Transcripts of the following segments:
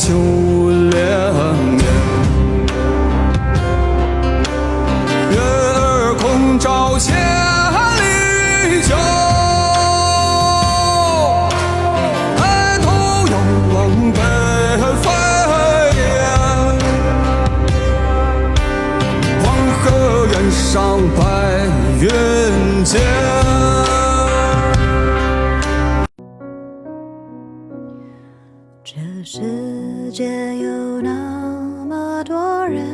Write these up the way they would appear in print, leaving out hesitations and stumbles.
秋连绵。月儿空照千里秋，抬头仰望北飞雁。黄河远上白云间。这世界有那么多人，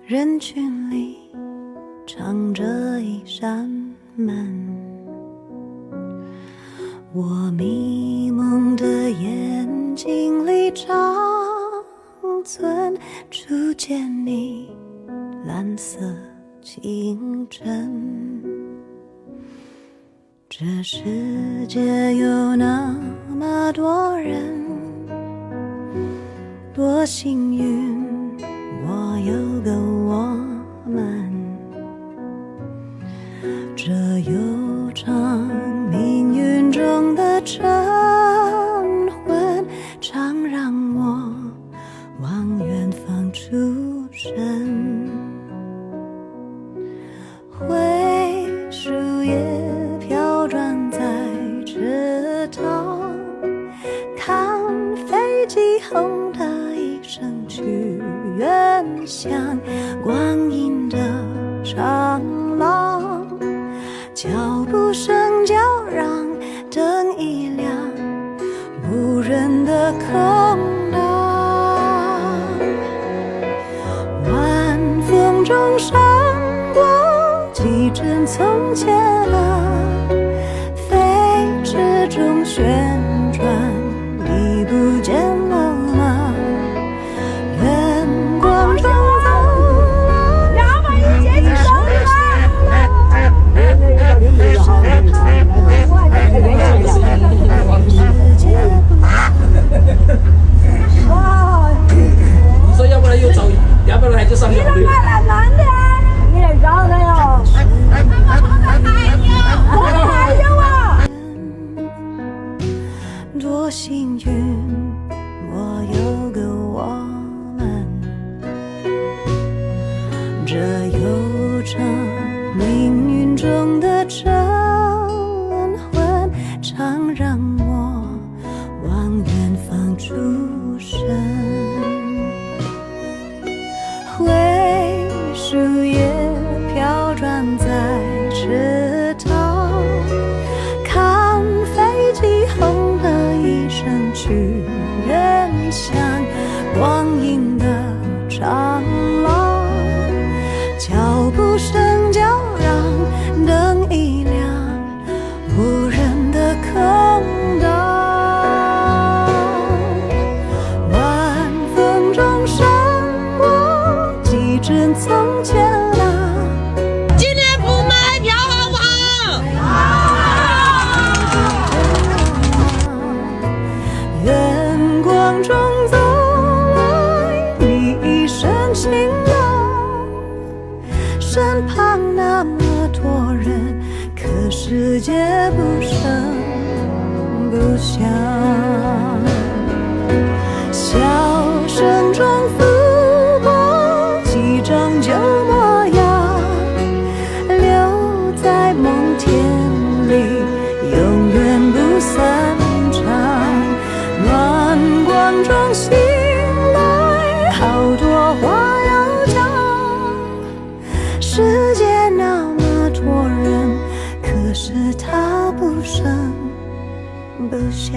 人群里藏着一扇门。我迷蒙的眼睛里长存初见你蓝色清晨。这世界有那么多人，多幸运，我有个我们。这悠长命运中的晨昏，常让我往远方出神。灰树叶飘转在池塘，看飞机轰的一声去远乡，光阴的长廊，脚步声叫嚷，灯一亮，无人的空荡，晚风中闪过几帧从前啊，飞驰中旋转，你不见了吗？远光中走了，两把一起起手哇！你说要不然又找，要不然还就上小绿。你看男的，你得找他哟。我还有啊。多幸运，我有个我们。这悠长命运中的晨昏，常让我往远方出神。灰树叶飘转在池塘，看飞机轰的一声去远乡，光阴的长廊，脚步声叫嚷，灯一亮，无人的空荡，晚风中闪过几帧从前啊，今天不买票好不好？远光中走来你一身晴朗，身旁那么多人，可世界不声不响，笑声中拂过几张旧模样，留在梦田里，永远不散场。暖光中醒来，好多话要讲。世界那么多人，可是他不声不响。